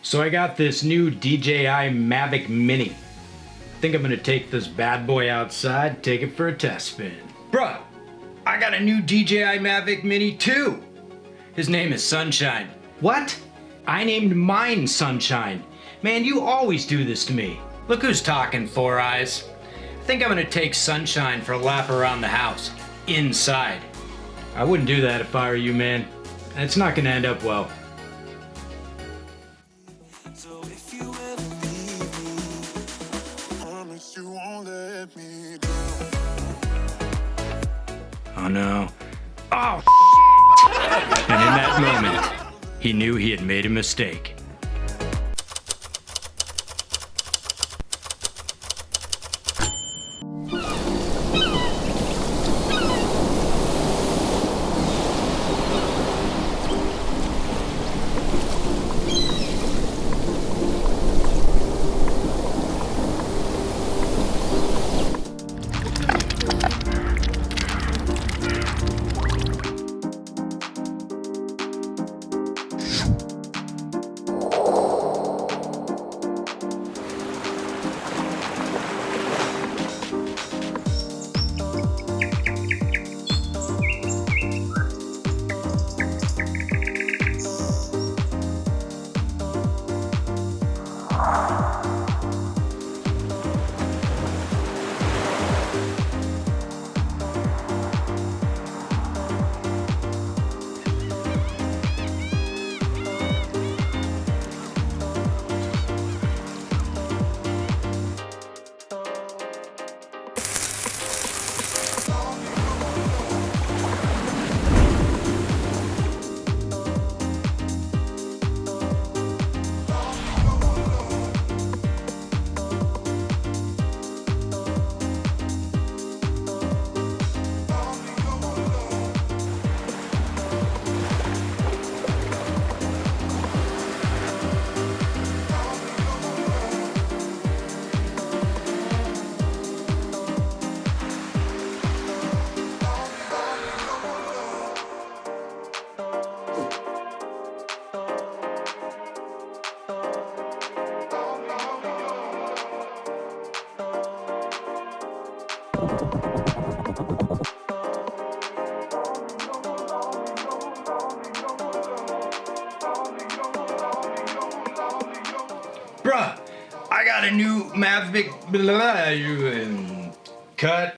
So I got this new DJI Mavic Mini. Think I'm gonna take this bad boy outside, take it for a test spin. Bruh, I got a new DJI Mavic Mini too. His name is Sunshine. What? I named mine Sunshine. Man, you always do this to me. Look who's talking, Four Eyes. I think I'm gonna take Sunshine for a lap around the house, inside. I wouldn't do that if I were you, man. It's not gonna end up well. So if you ever leave me, promise you won't let me down. Oh no. Oh, and in that moment, he knew he had made a mistake. Bruh, I got a new Mavic. Cut.